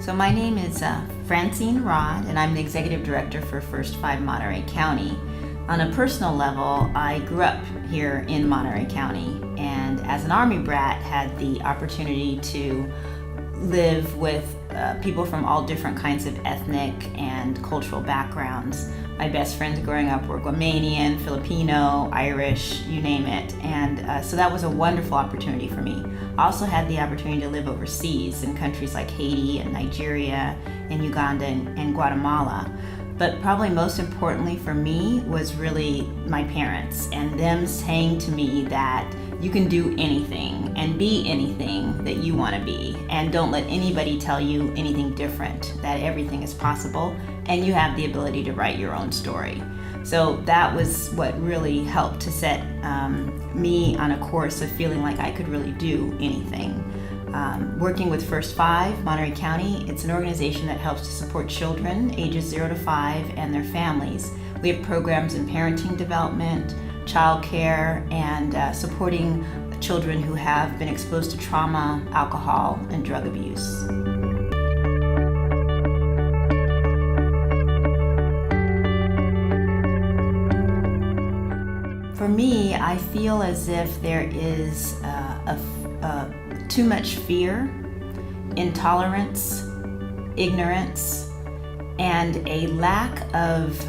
So my name is Francine and I'm the Executive Director for First 5 Monterey County. On a personal level, I grew up here in Monterey County, and as an Army brat had the opportunity to live with people from all different kinds of ethnic and cultural backgrounds. My best friends growing up were Guamanian, Filipino, Irish, you name it, and so that was a wonderful opportunity for me. I also had the opportunity to live overseas in countries like Haiti and Nigeria and Uganda and Guatemala. But probably most importantly for me was really my parents and them saying to me that you can do anything and be anything that you want to be, and don't let anybody tell you anything different, that everything is possible and you have the ability to write your own story. So that was what really helped to set me on a course of feeling like I could really do anything. Working with First 5 Monterey County, it's an organization that helps to support children ages 0 to 5 and their families. We have programs in parenting development, child care, and supporting children who have been exposed to trauma, alcohol, and drug abuse. For me, I feel as if there is too much fear, intolerance, ignorance, and a lack of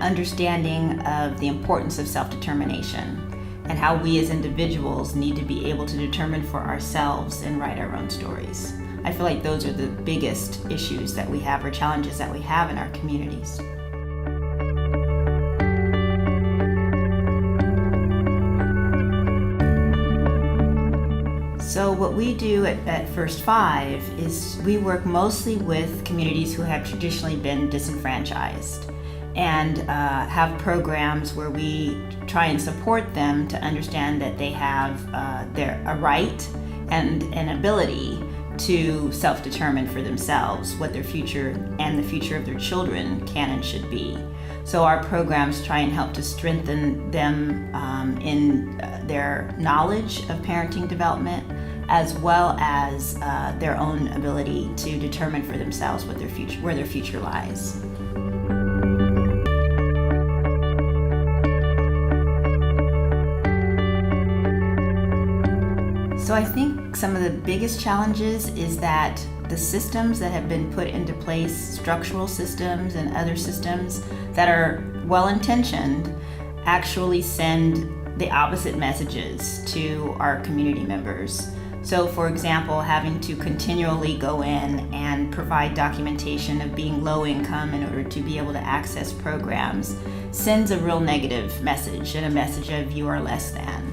understanding of the importance of self-determination and how we as individuals need to be able to determine for ourselves and write our own stories. I feel like those are the biggest issues that we have, or challenges that we have in our communities. So what we do at First 5 is we work mostly with communities who have traditionally been disenfranchised, and have programs where we try and support them to understand that they have a right and an ability to self-determine for themselves what their future and the future of their children can and should be. So our programs try and help to strengthen them in their knowledge of parenting development, as well as their own ability to determine for themselves what where their future lies. So I think some of the biggest challenges is that the systems that have been put into place, structural systems and other systems that are well-intentioned, actually send the opposite messages to our community members. So for example, having to continually go in and provide documentation of being low income in order to be able to access programs sends a real negative message, and a message of you are less than.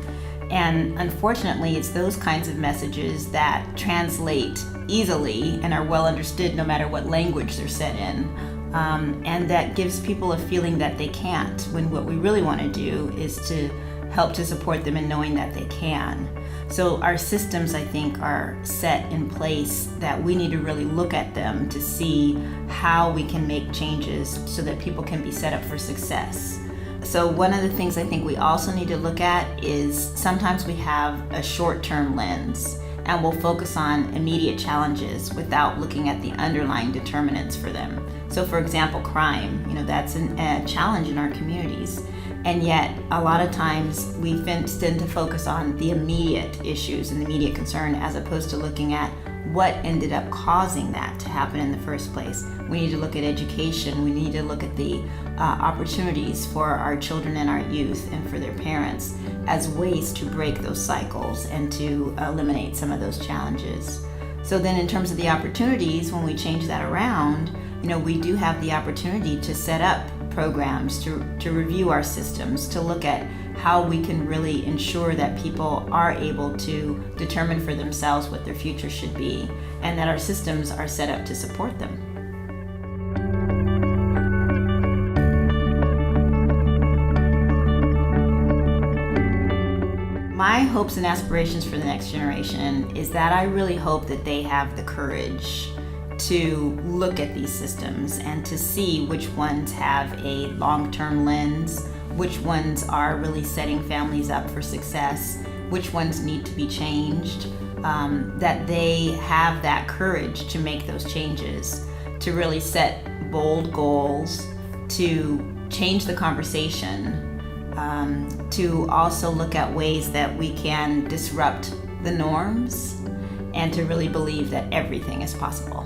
And unfortunately, it's those kinds of messages that translate easily and are well understood no matter what language they're set in. And that gives people a feeling that they can't, when what we really want to do is to help to support them in knowing that they can. So our systems, I think, are set in place that we need to really look at them to see how we can make changes so that people can be set up for success. So one of the things I think we also need to look at is sometimes we have a short-term lens and we'll focus on immediate challenges without looking at the underlying determinants for them. So for example, crime, that's a challenge in our communities. And yet, a lot of times we tend to focus on the immediate issues and the immediate concern, as opposed to looking at what ended up causing that to happen in the first place. We need to look at education. We need to look at the opportunities for our children and our youth and for their parents as ways to break those cycles and to eliminate some of those challenges. So then in terms of the opportunities, when we change that around, we do have the opportunity to set up programs to review our systems, to look at how we can really ensure that people are able to determine for themselves what their future should be, and that our systems are set up to support them. My hopes and aspirations for the next generation is that I really hope that they have the courage to look at these systems and to see which ones have a long-term lens, which ones are really setting families up for success, which ones need to be changed, that they have that courage to make those changes, to really set bold goals, to change the conversation, to also look at ways that we can disrupt the norms, and to really believe that everything is possible.